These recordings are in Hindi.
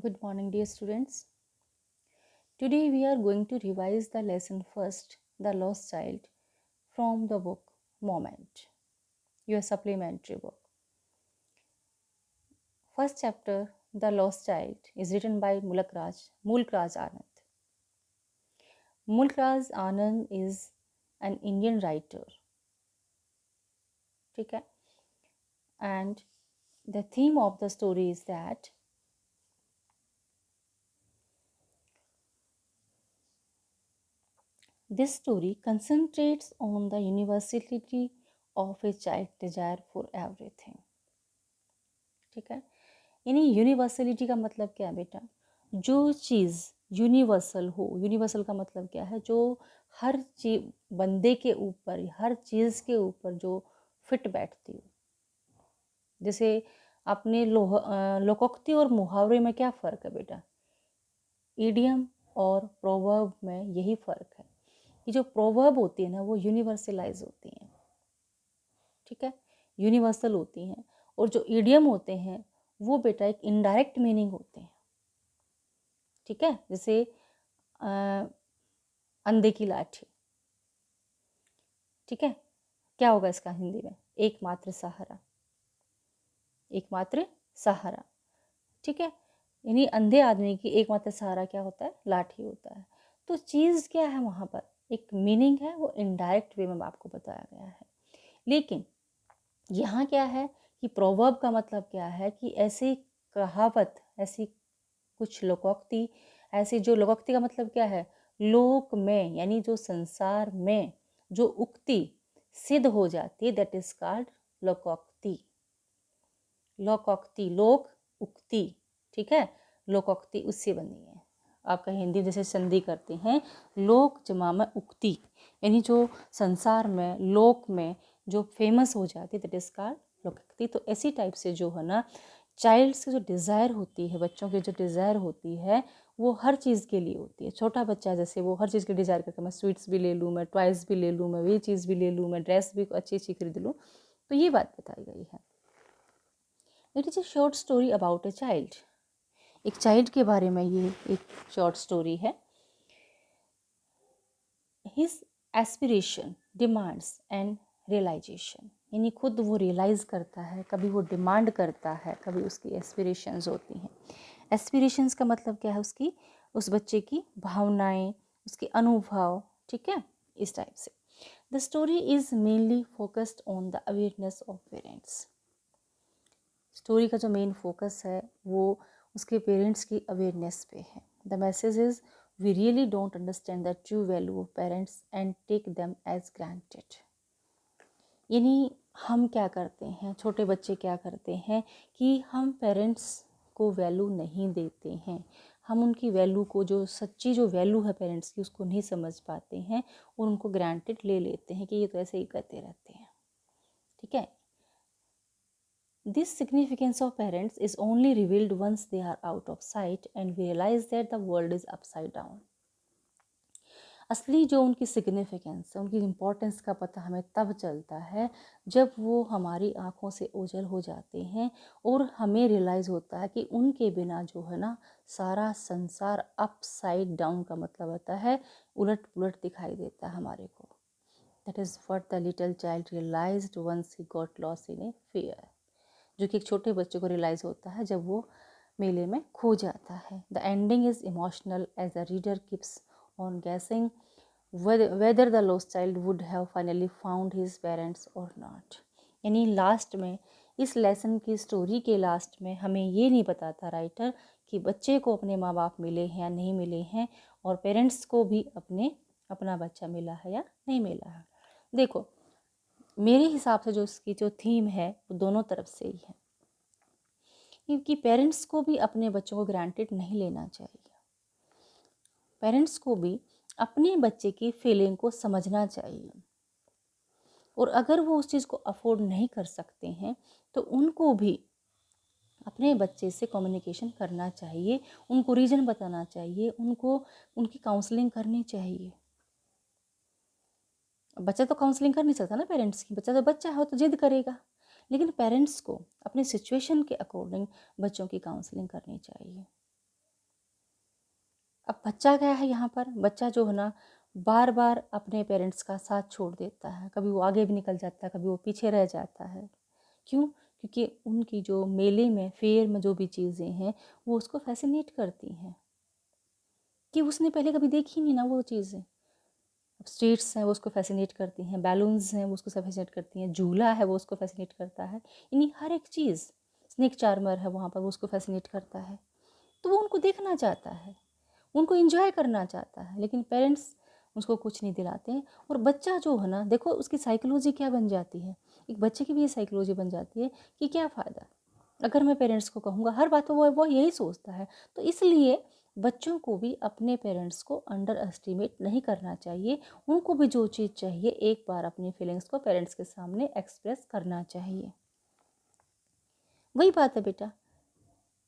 Good morning, dear students. Today we are going to revise the lesson first, The Lost Child, from the book Moment, your supplementary book. First chapter, The Lost Child, is written by Mulkraj Anand. Mulkraj Anand is an Indian writer. Okay? And the theme of the story is that this story concentrates on the universality of a child's desire for everything. ठीक है, यानी यूनिवर्सलिटी का मतलब क्या है बेटा? जो चीज़ यूनिवर्सल हो, यूनिवर्सल का मतलब क्या है? जो हर चीज बंदे के ऊपर, हर चीज़ के ऊपर जो फिट बैठती हो। जैसे अपने लोकोक्ति और मुहावरे में क्या फ़र्क है बेटा? इडियम और प्रोवर्ब में यही फ़र्क है कि जो प्रोवर्ब होती है ना, वो यूनिवर्सलाइज होती हैं, ठीक है, यूनिवर्सल होती हैं, और जो इडियम होते हैं वो बेटा एक इनडायरेक्ट मीनिंग होते हैं, ठीक है। जैसे अंधे की लाठी, ठीक है, क्या होगा इसका हिंदी में? एकमात्र सहारा, एकमात्र सहारा, ठीक है। यानी अंधे आदमी की एकमात्र सहारा क्या होता है? लाठी होता है। तो चीज़ क्या है वहाँ पर? एक मीनिंग है, वो इनडायरेक्ट वे में आपको बताया गया है। लेकिन यहाँ क्या है कि प्रोवर्ब का मतलब क्या है कि ऐसी कहावत, ऐसी कुछ लोकोक्ति, ऐसी जो लोकोक्ति का मतलब क्या है? लोक में, यानी जो संसार में जो उक्ति सिद्ध हो जाती है, दैट इज कॉल्ड लोकोक्ति। लोकोक्ति, लोक उक्ति, ठीक है, लोकोक्ति उससे बनी है। आपका हिंदी जैसे संधि करते हैं, लोक जमा में उक्ति, यानी जो संसार में, लोक में जो फेमस हो जाती है, दैट इज कॉल्ड लोकोक्ति। तो ऐसी टाइप से जो है ना, चाइल्ड से जो डिज़ायर होती है, बच्चों की जो डिज़ायर होती है, वो हर चीज़ के लिए होती है। छोटा बच्चा जैसे वो हर चीज़ की डिज़ायर करके, मैं स्वीट्स भी ले लूँ, मैं टॉयज़ भी ले लूँ, मैं ये चीज़ भी ले लूँ, मैं ड्रेस भी अच्छी अच्छी खरीद लूँ। तो ये बात बताई गई है। It is a short story about a child. एक चाइल्ड के बारे में ये एक शॉर्ट स्टोरी है। His aspiration, demands and realisation, यानी खुद वो रियलाइज़ करता है, कभी वो डिमांड करता है, कभी उसकी एस्पिरेशंस होती हैं। एस्पिरेशंस का मतलब क्या है? उसकी, उस बच्चे की भावनाएं, उसके अनुभव, ठीक है, इस टाइप से। The story is mainly focused on the awareness of parents. Story का जो मेन फोकस है वो उसके पेरेंट्स की अवेयरनेस पे है। The message is, we really don't understand the true value of parents and take them as granted. यानी हम क्या करते हैं, छोटे बच्चे क्या करते हैं कि हम पेरेंट्स को वैल्यू नहीं देते हैं। हम उनकी वैल्यू को, जो सच्ची जो वैल्यू है पेरेंट्स की, उसको नहीं समझ पाते हैं और उनको ग्रांटेड ले लेते हैं कि ये तो ऐसे ही करते रहते हैं, ठीक है। This significance of parents is only revealed once they are out of sight and we realize that the world is upside down. असली जो उनकी सिग्निफिकेंस है, उनकी इम्पोर्टेंस का पता हमें तब चलता है जब वो हमारी आँखों से ओझल हो जाते हैं और हमें रियलाइज़ होता है कि उनके बिना जो है ना, सारा संसार अपसाइड डाउन का मतलब होता है उलट पुलट दिखाई देता है हमारे को। That is what the little child realised once he got lost in a fear. जो कि एक छोटे बच्चे को रियलाइज़ होता है जब वो मेले में खो जाता है। The ending is emotional as the reader keeps on guessing whether the lost child would have finally found his parents or not। यानी लास्ट में, इस लेसन की स्टोरी के लास्ट में हमें ये नहीं बताता राइटर कि बच्चे को अपने माँ बाप मिले हैं या नहीं मिले हैं, और पेरेंट्स को भी अपना बच्चा मिला है या नहीं मिला है। देखो, मेरे हिसाब से जो इसकी जो थीम है वो दोनों तरफ से ही है, क्योंकि पेरेंट्स को भी अपने बच्चों को ग्रांटेड नहीं लेना चाहिए। पेरेंट्स को भी अपने बच्चे की फीलिंग को समझना चाहिए, और अगर वो उस चीज़ को अफोर्ड नहीं कर सकते हैं तो उनको भी अपने बच्चे से कम्युनिकेशन करना चाहिए, उनको रीज़न बताना चाहिए, उनको उनकी काउंसलिंग करनी चाहिए। बच्चा तो काउंसलिंग कर नहीं सकता ना पेरेंट्स की, बच्चा तो बच्चा है, तो जिद करेगा। लेकिन पेरेंट्स को अपनी सिचुएशन के अकॉर्डिंग बच्चों की काउंसलिंग करनी चाहिए। अब बच्चा क्या है यहाँ पर, बच्चा जो है ना बार बार अपने पेरेंट्स का साथ छोड़ देता है, कभी वो आगे भी निकल जाता है, कभी वो पीछे रह जाता है। क्यों? क्योंकि उनकी जो मेले में, फेयर में जो भी चीज़ें हैं वो उसको फैसिनेट करती हैं, कि उसने पहले कभी देखी नहीं ना वो चीज़ें। अब स्ट्रीट्स हैं वो उसको फैसिनेट करती हैं, बैलून्स हैं वो उसको फैसिनेट करती हैं, झूला है वो उसको फैसिनेट करता है, यानी हर एक चीज़। स्नेक चार्मर है वहाँ पर, वो उसको फैसिनेट करता है। तो वो उनको देखना चाहता है, उनको एंजॉय करना चाहता है, लेकिन पेरेंट्स उसको कुछ नहीं दिलाते हैं। और बच्चा जो है ना, देखो उसकी साइकोलॉजी क्या बन जाती है, एक बच्चे की भी ये साइकोलॉजी बन जाती है कि क्या फ़ायदा, अगर मैं पेरेंट्स को कहूँगा हर बात में वो यही सोचता है। तो इसलिए बच्चों को भी अपने पेरेंट्स को अंडर एस्टिमेट नहीं करना चाहिए, उनको भी जो चीज़ चाहिए एक बार अपनी फीलिंग्स को पेरेंट्स के सामने एक्सप्रेस करना चाहिए। वही बात है बेटा,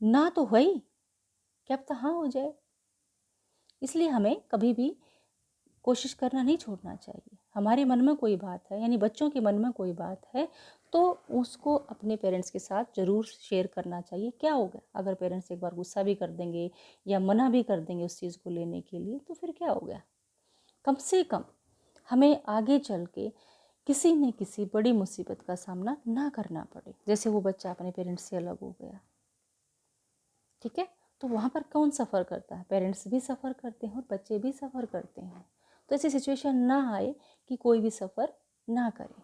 ना तो वही क्या पता हाँ हो जाए। इसलिए हमें कभी भी कोशिश करना नहीं छोड़ना चाहिए। हमारे मन में कोई बात है, यानी बच्चों के मन में कोई बात है, तो उसको अपने पेरेंट्स के साथ ज़रूर शेयर करना चाहिए। क्या होगा अगर पेरेंट्स एक बार गुस्सा भी कर देंगे या मना भी कर देंगे उस चीज़ को लेने के लिए, तो फिर क्या हो गया। कम से कम हमें आगे चल के किसी न किसी बड़ी मुसीबत का सामना ना करना पड़े, जैसे वो बच्चा अपने पेरेंट्स से अलग हो गया। ठीक है, तो वहाँ पर कौन सफ़र करता है, पेरेंट्स भी सफ़र करते हैं और बच्चे भी सफ़र करते हैं। तो ऐसी सिचुएशन ना आए कि कोई भी सफ़र ना करे।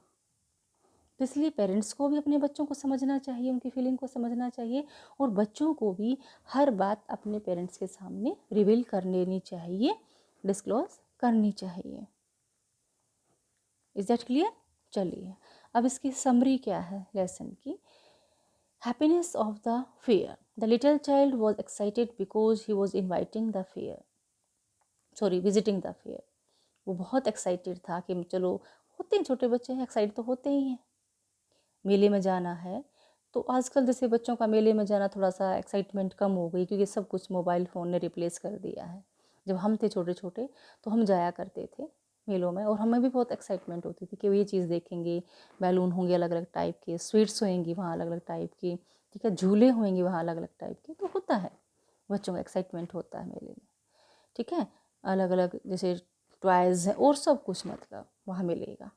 तो इसलिए पेरेंट्स को भी अपने बच्चों को समझना चाहिए, उनकी फीलिंग को समझना चाहिए, और बच्चों को भी हर बात अपने पेरेंट्स के सामने रिवील कर लेनी चाहिए, डिस्क्लोज करनी चाहिए। Is that clear? चलिए अब इसकी समरी क्या है लेसन की। Happiness of the fair. The little child was excited because he was inviting the fair, sorry visiting the fair. वो बहुत एक्साइटेड था कि चलो, होते हैं छोटे बच्चे हैं, एक्साइटेड तो होते ही हैं, मेले में जाना है। तो आजकल जैसे बच्चों का मेले में जाना थोड़ा सा एक्साइटमेंट कम हो गई, क्योंकि सब कुछ मोबाइल फ़ोन ने रिप्लेस कर दिया है। जब हम थे छोटे छोटे तो हम जाया करते थे मेलों में, और हमें भी बहुत एक्साइटमेंट होती थी कि वो ये चीज़ देखेंगे, बैलून होंगे अलग अलग टाइप के, स्वीट्स होंगी वहाँ अलग अलग टाइप की, ठीक है, झूले होंगे वहाँ अलग अलग टाइप के। तो होता है, बच्चों का एक्साइटमेंट होता है मेले में, ठीक है, अलग अलग जैसे टॉयज़ हैं और सब कुछ मतलब वहाँ मिलेगा।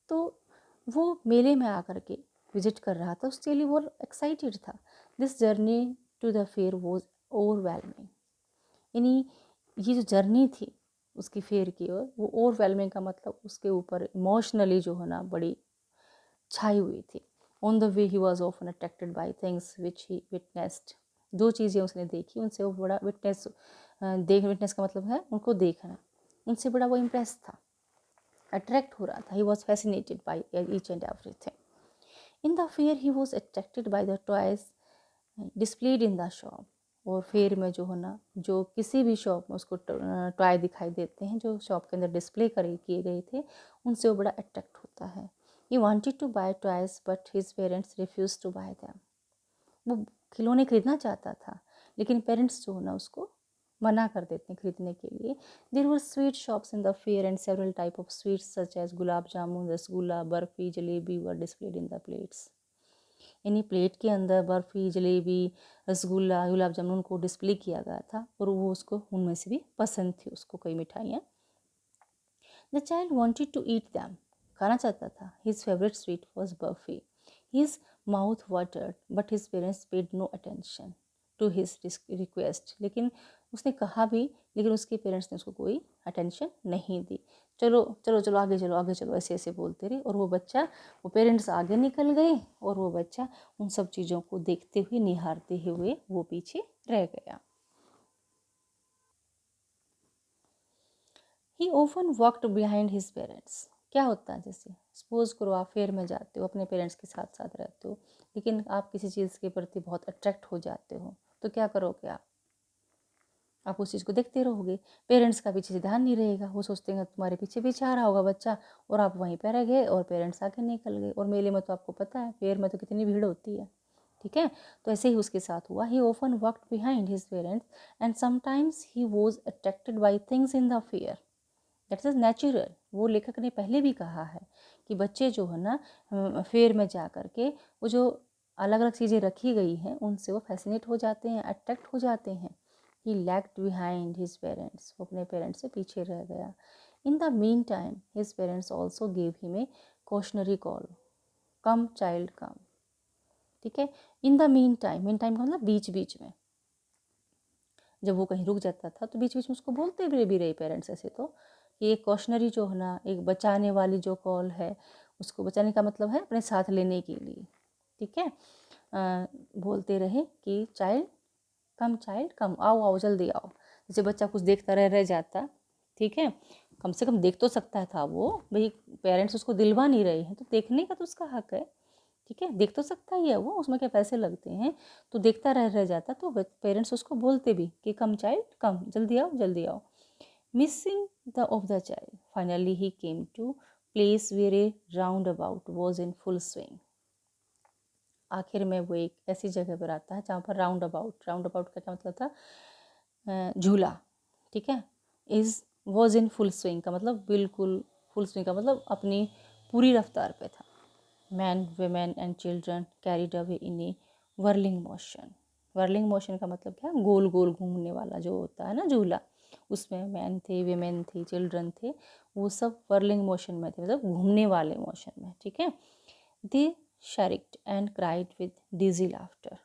तो वो मेले में आकर के विजिट कर रहा था, उसके लिए वो एक्साइटेड था। This journey to the fair was overwhelming, यानी ये जो जर्नी थी उसकी फेयर की ओर, वो ओवरवेलमिंग का मतलब उसके ऊपर इमोशनली जो है ना बड़ी छाई हुई थी। On the way he was often attracted by things which he witnessed. जो चीज़ें उसने देखी उनसे वो बड़ा विटनेस का मतलब है उनको देखना, उनसे बड़ा वो इम्प्रेस था, अट्रैक्ट हो रहा था। He was fascinated by each and everything. In the fair he was attracted by the toys displayed in the shop. और फेयर में जो है ना, जो किसी भी शॉप में उसको टॉय दिखाई देते हैं जो शॉप के अंदर डिस्प्ले किए गए थे, उनसे वो बड़ा अट्रैक्ट होता है। He wanted to buy toys but his parents refuse to buy them. वो खिलौने खरीदना चाहता था, लेकिन पेरेंट्स जो है ना उसको मना कर देते हैं खरीदने के लिए। There were sweet shops in the fair and several type of sweets such as gulab jamun, rasgulla, barfi, jalebi were displayed in the plates. यानी प्लेट के अंदर बर्फ़ी, जलेबी, रसगुल्ला, गुलाब जामुन को डिस्प्ले किया गया था, और वो उसको उनमें से भी पसंद थी उसको कई मिठाइयाँ। The child wanted to eat them, खाना चाहता था। His favourite sweet was barfi. His mouth watered but his parents paid no attention to his request. लेकिन उसने कहा भी, लेकिन उसके पेरेंट्स ने उसको कोई अटेंशन नहीं दी। चलो चलो चलो आगे चलो आगे चलो, ऐसे ऐसे बोलते रहे, और वो बच्चा, वो पेरेंट्स आगे निकल गए और वो बच्चा उन सब चीज़ों को देखते हुए, निहारते हुए वो पीछे रह गया। ही often walked behind his parents. क्या होता है, जैसे सपोज करो आप फेयर में जाते हो, अपने पेरेंट्स के साथ साथ रहते हो, लेकिन आप किसी चीज़ के प्रति बहुत अट्रैक्ट हो जाते हो, तो क्या करोगे आप उस चीज़ को देखते रहोगे। पेरेंट्स का पीछे से ध्यान नहीं रहेगा, वो सोचते हैं तुम्हारे पीछे पीछे आ रहा होगा बच्चा, और आप वहीं पर रह गए और पेरेंट्स आगे निकल गए। और मेले में तो आपको पता है फेयर में तो कितनी भीड़ होती है, ठीक है। तो ऐसे ही उसके साथ हुआ। ही often walked behind his parents and sometimes he was attracted by things in the fair. That is natural. वो लेखक ने पहले भी कहा है कि बच्चे जो है ना फेयर में जा कर के वो जो अलग अलग चीज़ें रखी गई हैं उनसे वो फैसिनेट हो जाते हैं, अट्रैक्ट हो जाते हैं। He lagged behind his parents, वो अपने पेरेंट्स से पीछे रह गया। In the meantime his parents also give him a cautionary call, come child come. ठीक है, इन द मीन टाइम का मतलब बीच बीच में, जब वो कहीं रुक जाता था तो बीच बीच में उसको बोलते भी रहे पेरेंट्स ऐसे, तो ये कॉशनरी जो है ना, एक बचाने वाली जो कॉल है, उसको बचाने का मतलब है अपने साथ लेने के लिए। ठीक है, बोलते रहे कि चाइल्ड कम, आओ आओ जल्दी आओ। जैसे बच्चा कुछ देखता रह जाता, ठीक है, कम से कम देख तो सकता था वो, भाई पेरेंट्स उसको दिलवा नहीं रहे हैं तो देखने का तो उसका हक है। ठीक है, देख तो सकता ही है वो, उसमें क्या पैसे लगते हैं, तो देखता रह जाता, तो पेरेंट्स उसको बोलते भी कि कम चाइल्ड कम, जल्दी आओ जल्दी आओ। Missing the of the child, finally he came to place where a roundabout was in full swing. आखिर में वो एक ऐसी जगह पर आता है जहाँ पर राउंड अबाउट का क्या मतलब था, झूला। ठीक है, is was in full swing का मतलब बिल्कुल, फुल स्विंग का मतलब अपनी पूरी रफ्तार पे था। Man women and children carried away in A whirling motion. Whirling motion का मतलब क्या, गोल गोल घूमने वाला जो होता है ना झूला, उसमें मैन थे, वेमेन थी, चिल्ड्रन थे, वो सब वर्लिंग मोशन में थे, मतलब घूमने वाले मोशन में। ठीक है, they shrieked and cried with dizzy laughter.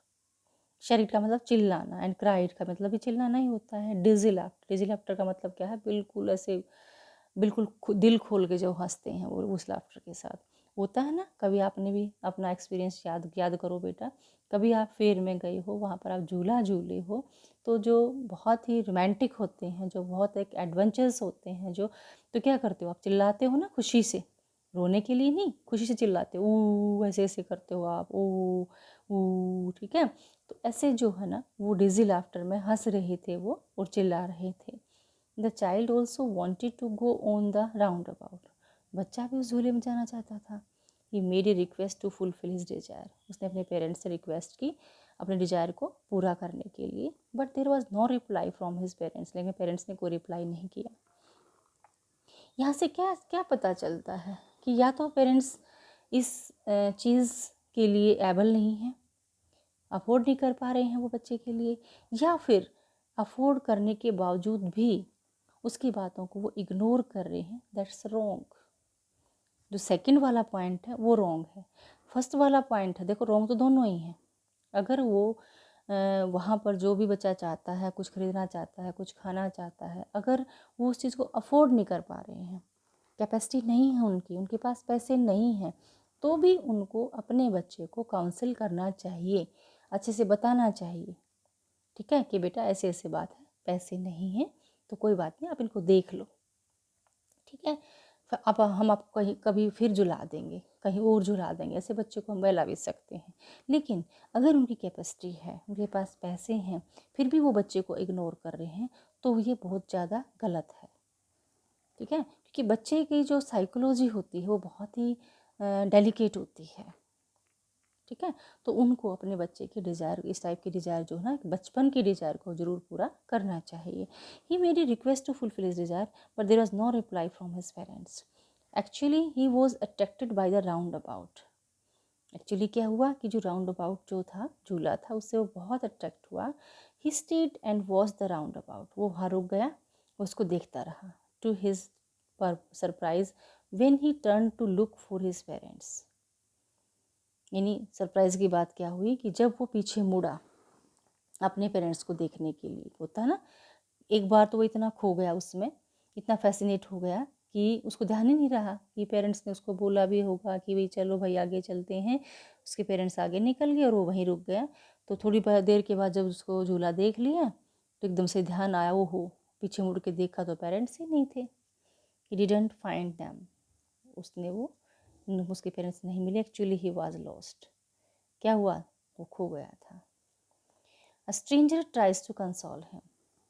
Shrieked का मतलब चिल्लाना, एंड क्राइड का मतलब भी चिल्लाना ही होता है। डिजी लाफ्टर का मतलब क्या है, बिल्कुल ऐसे बिल्कुल दिल खोल के जो हंसते हैं वो, उस लाफ्टर के साथ होता है ना। कभी आपने भी अपना एक्सपीरियंस याद करो बेटा, कभी आप फेयर में गए हो, वहाँ पर आप झूला झूले हो, तो जो बहुत ही रोमांटिक होते हैं, जो बहुत एक एडवेंचर्स होते हैं, जो तो क्या करते हो आप, चिल्लाते हो ना खुशी से, रोने के लिए नहीं, खुशी से चिल्लाते हो, ऊ ऐसे ऐसे करते हो आप, ऊ। ठीक है, तो ऐसे जो है ना, वो डिजी लाफ्टर में हंस रहे थे वो और चिल्ला रहे थे। The child also wanted to go on the roundabout, बच्चा भी उस झूले में जाना चाहता था। He made a request to fulfil his desire, उसने अपने पेरेंट्स से रिक्वेस्ट की अपने डिजायर को पूरा करने के लिए। But there was no reply from his parents, लेकिन पेरेंट्स ने कोई रिप्लाई नहीं किया। यहाँ से क्या क्या पता चलता है कि या तो पेरेंट्स इस चीज़ के लिए एबल नहीं है, अफोर्ड नहीं कर पा रहे हैं वो बच्चे के लिए, या फिर अफोर्ड करने के बावजूद भी उसकी बातों को वो इग्नोर कर रहे हैं। That's wrong. जो सेकंड वाला पॉइंट है वो रॉन्ग है। फर्स्ट वाला पॉइंट है, देखो रॉन्ग तो दोनों ही हैं। अगर वो वहाँ पर जो भी बच्चा चाहता है, कुछ खरीदना चाहता है, कुछ खाना चाहता है, अगर वो उस चीज़ को अफोर्ड नहीं कर पा रहे हैं, कैपेसिटी नहीं है उनके पास पैसे नहीं हैं, तो भी उनको अपने बच्चे को काउंसिल करना चाहिए, अच्छे से बताना चाहिए। ठीक है, कि बेटा ऐसे ऐसे बात है, पैसे नहीं हैं तो कोई बात नहीं, आप इनको देख लो। ठीक है, अब हम आपको कहीं कभी फिर झुला देंगे, कहीं और झुला देंगे, ऐसे बच्चे को हम बहला भी सकते हैं। लेकिन अगर उनकी कैपेसिटी है, उनके पास पैसे हैं, फिर भी वो बच्चे को इग्नोर कर रहे हैं, तो ये बहुत ज़्यादा गलत है। ठीक है, क्योंकि बच्चे की जो साइकोलॉजी होती है वो बहुत ही डेलिकेट होती है। ठीक है, तो उनको अपने बच्चे की डिज़ायर, इस टाइप की डिज़ायर जो है ना, बचपन की डिज़ायर को ज़रूर पूरा करना चाहिए। He made a request to fulfil his desire but there was no reply from his parents. Actually he was attracted by the roundabout. Actually क्या हुआ कि जो राउंड अबाउट जो था, झूला था, उससे वो बहुत अट्रैक्ट हुआ। He stayed and watch the roundabout, वो वहाँ रुक गया, उसको देखता रहा। To his surprise when he turn to look for his parents, यानी सरप्राइज़ की बात क्या हुई कि जब वो पीछे मुड़ा अपने पेरेंट्स को देखने के लिए, होता है ना, एक बार तो वो इतना खो गया उसमें, इतना फैसिनेट हो गया कि उसको ध्यान ही नहीं रहा कि पेरेंट्स ने उसको बोला भी होगा कि भाई चलो भाई आगे चलते हैं। उसके पेरेंट्स आगे निकल गए और वो वहीं रुक गया। तो थोड़ी देर के बाद जब उसको झूला देख लिया तो एकदम से ध्यान आया, वो हो पीछे मुड़ के देखा तो पेरेंट्स ही नहीं थे। ही डिडंट फाइंड दैम, उसके पेरेंट्स नहीं मिले। एक्चुअली ही वाज लॉस्ट, क्या हुआ, वो खो गया था। A stranger tries to console him,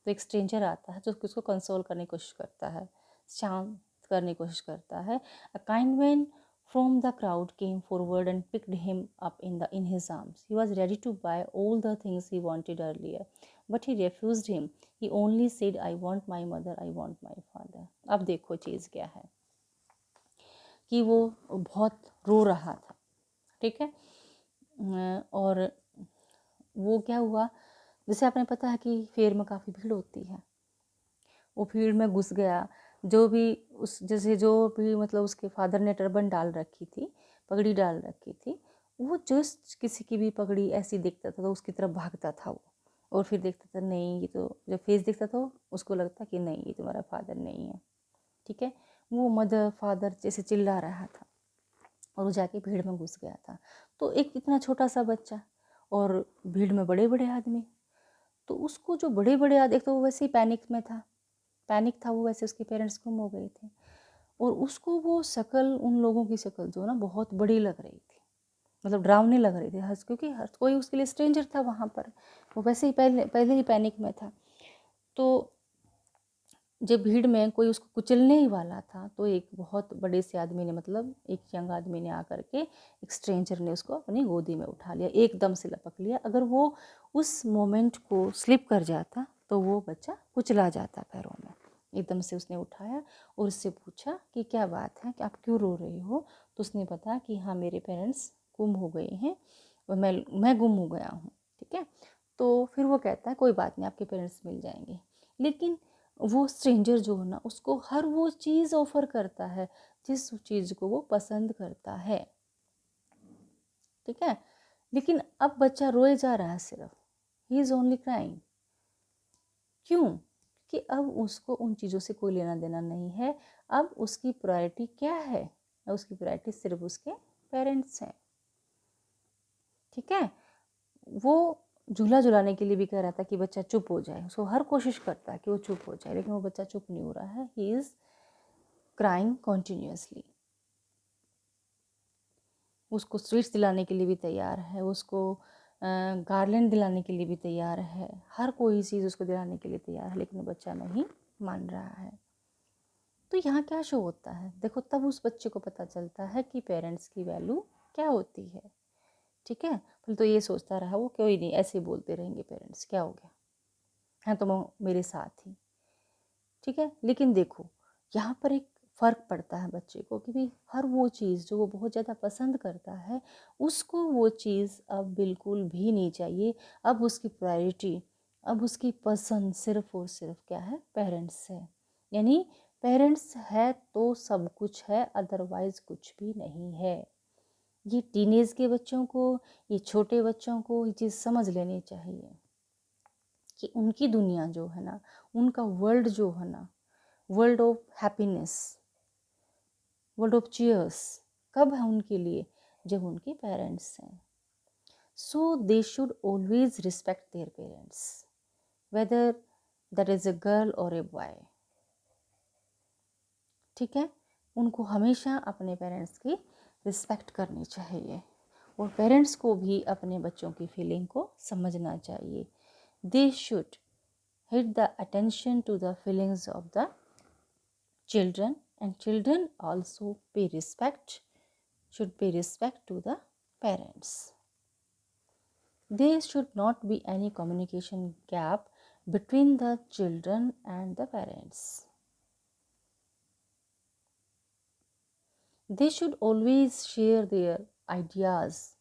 तो एक स्ट्रेंजर आता है जो उसको कंसोल करने की कोशिश करता है, शांत करने की कोशिश करता है। A kind man from the crowd came forward and picked him up in his arms. He was ready to buy all the things he wanted earlier but he refused him. He only said I want my mother, I want my father. अब देखो चीज़ क्या है कि वो बहुत रो रहा था। ठीक है, और वो क्या हुआ जैसे आपने पता है कि फेयर में काफ़ी भीड़ होती है, वो भीड़ में घुस गया, जो भी उस जैसे जो भी मतलब उसके फादर ने टर्बन डाल रखी थी, पगड़ी डाल रखी थी, वो जस्ट किसी की भी पगड़ी ऐसी देखता था तो उसकी तरफ भागता था वो, और फिर देखता था नहीं ये तो, जब फेस देखता था उसको लगता कि नहीं ये तुम्हारा फादर नहीं है, ठीक है। वो मदर फादर जैसे चिल्ला रहा था और वो जाके भीड़ में घुस गया था। तो एक इतना छोटा सा बच्चा और भीड़ में बड़े बड़े आदमी, तो उसको जो बड़े बड़े आदमी, एक तो वो वैसे ही पैनिक था वो, वैसे उसके पेरेंट्स गुम हो गए थे, और उसको वो शक्ल, उन लोगों की शक्ल जो ना बहुत बड़ी लग रही थी, मतलब डरावनी लग रही थी, क्योंकि हर कोई उसके लिए स्ट्रेंजर था वहाँ पर, वो वैसे ही पहले पहले ही पैनिक में था। तो जब भीड़ में कोई उसको कुचलने ही वाला था तो एक बहुत बड़े से आदमी ने, मतलब एक यंग आदमी ने आकर के, एक स्ट्रेंजर ने उसको अपनी गोदी में उठा लिया, एकदम से लपक लिया। अगर वो उस मोमेंट को स्लिप कर जाता तो वो बच्चा कुचला जाता पैरों में। एकदम से उसने उठाया और उससे पूछा कि क्या बात है, कि आप क्यों रो रही हो। तो उसने बताया कि हाँ मेरे पेरेंट्स गुम हो गए हैं और मैं गुम हो गया हूँ, ठीक है। तो फिर वो कहता है कोई बात नहीं, आपके पेरेंट्स मिल जाएंगे। लेकिन वो स्ट्रेंजर जो है ना, उसको हर वो चीज़ ऑफर करता है जिस चीज़ को वो पसंद करता है, ठीक है। लेकिन अब बच्चा रोए जा रहा है, सिर्फ ही इज़ ओनली क्राइंग। क्यों? कि अब उसको उन चीज़ों से कोई लेना देना नहीं है। अब उसकी प्रायोरिटी क्या है? उसकी प्रायोरिटी सिर्फ उसके पेरेंट्स हैं, ठीक है। वो झूला झुलाने के लिए भी कह रहा था कि बच्चा चुप हो जाए, उसको हर कोशिश करता है कि वो चुप हो जाए, लेकिन वो बच्चा चुप नहीं हो रहा है, ही इज़ क्राइंग कॉन्टिन्यूसली। उसको स्वीट्स दिलाने के लिए भी तैयार है, उसको गार्लैंड दिलाने के लिए भी तैयार है, हर कोई चीज़ उसको दिलाने के लिए तैयार है, लेकिन वो बच्चा नहीं मान रहा है। तो यहाँ क्या शो होता है, देखो तब उस बच्चे को पता चलता है कि पेरेंट्स की वैल्यू क्या होती है, ठीक है। फिर तो ये सोचता रहा वो, कोई नहीं ऐसे बोलते रहेंगे पेरेंट्स, क्या हो गया, हैं तो मेरे साथ ही, ठीक है। लेकिन देखो यहाँ पर एक फ़र्क पड़ता है बच्चे को कि भाई हर वो चीज़ जो वो बहुत ज़्यादा पसंद करता है, उसको वो चीज़ अब बिल्कुल भी नहीं चाहिए। अब उसकी प्रायोरिटी, अब उसकी पसंद सिर्फ और सिर्फ क्या है, पेरेंट्स है। यानी पेरेंट्स है तो सब कुछ है, अदरवाइज कुछ भी नहीं है। ये टीनेज के बच्चों को, ये छोटे बच्चों को ये चीज़ समझ लेनी चाहिए कि उनकी दुनिया जो है ना, उनका वर्ल्ड जो है ना, world of happiness, world of cheers कब है उनके लिए, जब उनके पेरेंट्स हैं। So they should always respect their parents, whether that is a girl और ए बॉय, ठीक है। उनको हमेशा अपने पेरेंट्स की रिस्पेक्ट करनी चाहिए, और पेरेंट्स को भी अपने बच्चों की फीलिंग को समझना चाहिए। They should hit the attention to the feelings of the children, and children also should pay respect to the parents. There should not be any communication gap between the children and the parents. They should always share their ideas,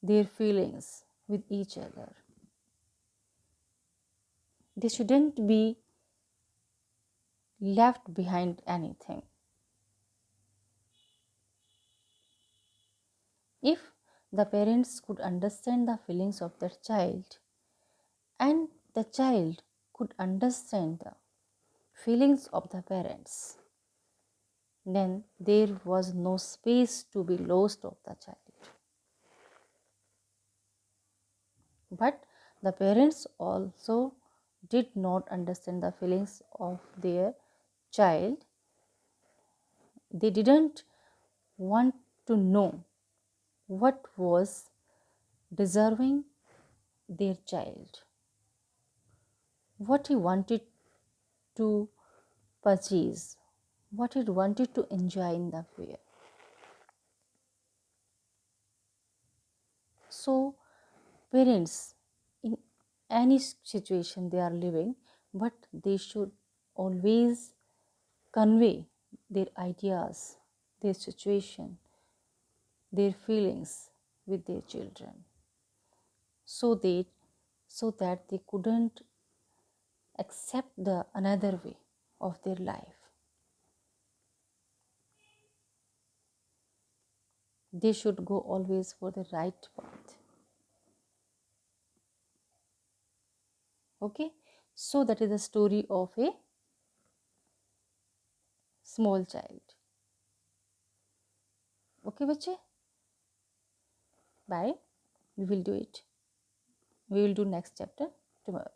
their feelings with each other. They shouldn't be left behind anything. If the parents could understand the feelings of their child, and the child could understand the feelings of the parents, then there was no space to be lost of the child. But the parents also did not understand the feelings of their child. They didn't want to know what was deserving their child, what he wanted to purchase, what he wanted to enjoy in the fair. So, parents, in any situation they are living, but they should always convey their ideas, their situation, their feelings with their children, so that so that they couldn't accept the another way of their life. They should go always for the right path. Okay, so that is the story of a small child. Okay बच्चे, bye. We will do it. We will do next chapter tomorrow.